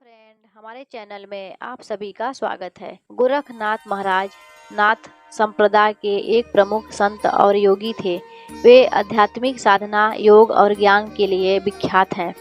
Friend, हमारे channel में आप सभी का स्वागत है। गोरखनाथ महाराज नाथ संप्रदाय के एक प्रमुख संत और योगी थे। वे आध्यात्मिक साधना, योग और ज्ञान के लिए विख्यात हैं।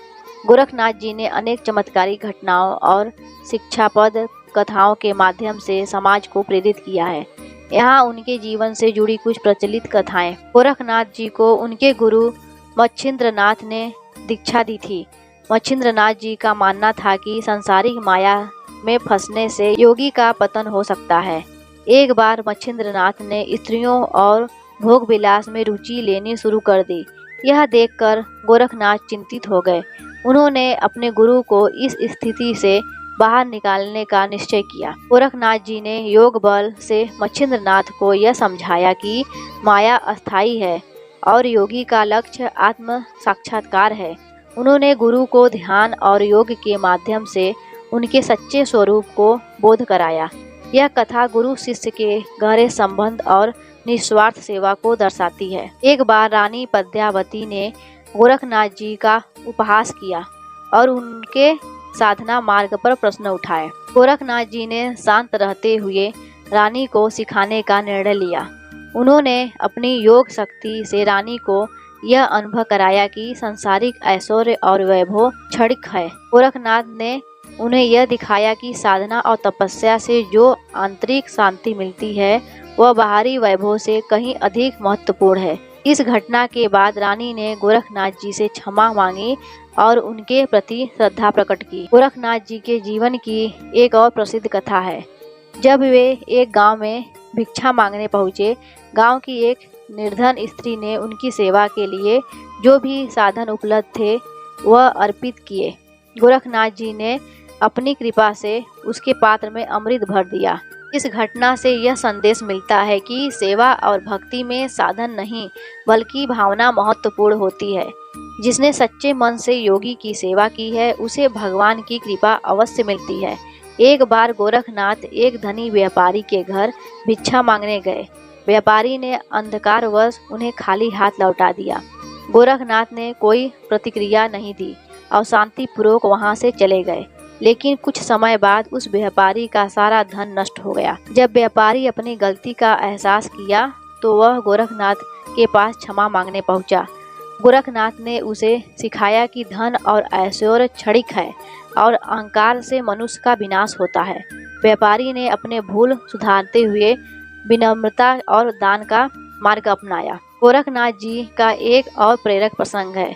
गोरखनाथ जी ने अनेक चमत्कारिक घटनाओं और शिक्षाप्रद कथाओं के माध्यम से समाज को प्रेरित किया है। यहाँ उनके जीवन से जुड़ी कुछ प्रचलित कथाएं। गोरखनाथ जी को उनके गुरु मच्छिंद्रनाथ ने दीक्षा दी थी। मच्छिंद्रनाथ जी का मानना था कि सांसारिक माया में फंसने से योगी का पतन हो सकता है। एक बार मच्छिंद्रनाथ ने स्त्रियों और भोग विलास में रुचि लेनी शुरू कर दी। यह देखकर गोरखनाथ चिंतित हो गए। उन्होंने अपने गुरु को इस स्थिति से बाहर निकालने का निश्चय किया। गोरखनाथ जी ने योग बल से मच्छिंद्रनाथ को यह समझाया कि माया अस्थायी है और योगी का लक्ष्य आत्म साक्षात्कार है। उन्होंने गुरु को ध्यान और योग के माध्यम से उनके सच्चे स्वरूप को बोध कराया। यह कथा गुरु शिष्य के गहरे संबंध और निस्वार्थ सेवा को दर्शाती है। एक बार रानी पद्मावती ने गोरखनाथ जी का उपहास किया और उनके साधना मार्ग पर प्रश्न उठाए। गोरखनाथ जी ने शांत रहते हुए रानी को सिखाने का निर्णय लिया। उन्होंने अपनी योग शक्ति से रानी को यह अनुभव कराया कि सांसारिक ऐश्वर्य और वैभव क्षणिक है। गोरखनाथ ने उन्हें यह दिखाया कि साधना और तपस्या से जो आंतरिक शांति मिलती है वह बाहरी वैभव से कहीं अधिक महत्वपूर्ण है। इस घटना के बाद रानी ने गोरखनाथ जी से क्षमा मांगी और उनके प्रति श्रद्धा प्रकट की। गोरखनाथ जी के जीवन की एक और प्रसिद्ध कथा है। जब वे एक गांव में भिक्षा मांगने पहुँचे, गांव की एक निर्धन स्त्री ने उनकी सेवा के लिए जो भी साधन उपलब्ध थे वह अर्पित किए। गोरखनाथ जी ने अपनी कृपा से उसके पात्र में अमृत भर दिया। इस घटना से यह संदेश मिलता है कि सेवा और भक्ति में साधन नहीं बल्कि भावना महत्वपूर्ण होती है। जिसने सच्चे मन से योगी की सेवा की है उसे भगवान की कृपा अवश्य मिलती है। एक बार गोरखनाथ एक धनी व्यापारी के घर भिक्षा मांगने गए। व्यापारी ने अंधकारवश उन्हें खाली हाथ लौटा दिया। गोरखनाथ ने कोई प्रतिक्रिया नहीं दी और शांतिपूर्वक वहां से चले गए। लेकिन कुछ समय बाद उस व्यापारी का सारा धन नष्ट हो गया। जब व्यापारी अपनी गलती का एहसास किया तो वह गोरखनाथ के पास क्षमा मांगने पहुंचा। गोरखनाथ ने उसे सिखाया कि धन और ऐश्वर्य क्षणिक है और अहंकार से मनुष्य का विनाश होता है। व्यापारी ने अपने भूल सुधारते हुए विनम्रता और दान का मार्ग अपनाया। गोरखनाथ जी का एक और प्रेरक प्रसंग है।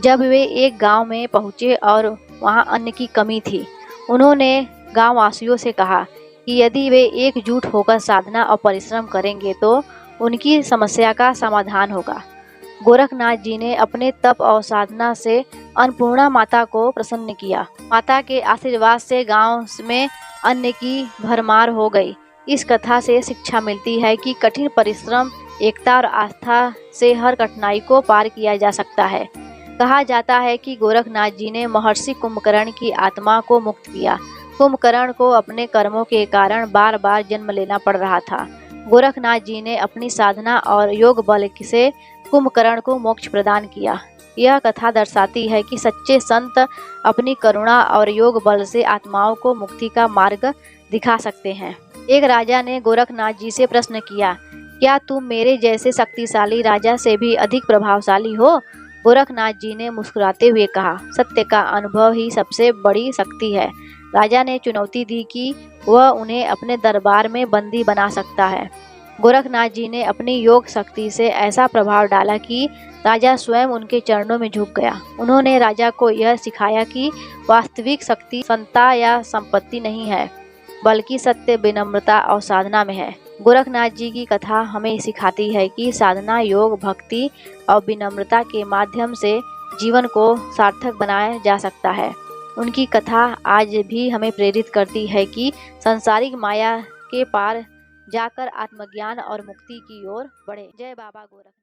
जब वे एक गांव में पहुंचे और वहां अन्न की कमी थी, उन्होंने गांव वासियों से कहा कि यदि वे एकजुट होकर साधना और परिश्रम करेंगे तो उनकी समस्या का समाधान होगा। गोरखनाथ जी ने अपने तप और साधना से अन्नपूर्णा माता को प्रसन्न किया। माता के आशीर्वाद से गांव में अन्न की भरमार हो गई। इस कथा से शिक्षा मिलती है कि कठिन परिश्रम, एकता और आस्था से हर कठिनाई को पार किया जा सकता है। कहा जाता है कि गोरखनाथ जी ने महर्षि कुंभकर्ण की आत्मा को मुक्त किया। कुंभकर्ण को अपने कर्मों के कारण बार बार जन्म लेना पड़ रहा था। गोरखनाथ जी ने अपनी साधना और योग बल से कुंभकर्ण को मोक्ष प्रदान किया। यह कथा दर्शाती है कि सच्चे संत अपनी करुणा और योग बल से आत्माओं को मुक्ति का मार्ग दिखा सकते हैं। एक राजा ने गोरखनाथ जी से प्रश्न किया, क्या तुम मेरे जैसे शक्तिशाली राजा से भी अधिक प्रभावशाली हो? गोरखनाथ जी ने मुस्कुराते हुए कहा, सत्य का अनुभव ही सबसे बड़ी शक्ति है। राजा ने चुनौती दी कि वह उन्हें अपने दरबार में बंदी बना सकता है। गोरखनाथ जी ने अपनी योग शक्ति से ऐसा प्रभाव डाला कि राजा स्वयं उनके चरणों में झुक गया। उन्होंने राजा को यह सिखाया कि वास्तविक शक्ति संता या संपत्ति नहीं है बल्कि सत्य, विनम्रता और साधना में है। गोरखनाथ जी की कथा हमें सिखाती है कि साधना, योग, भक्ति और विनम्रता के माध्यम से जीवन को सार्थक बनाया जा सकता है। उनकी कथा आज भी हमें प्रेरित करती है कि सांसारिक माया के पार जाकर आत्मज्ञान और मुक्ति की ओर बढ़े। जय बाबा गोरखनाथ।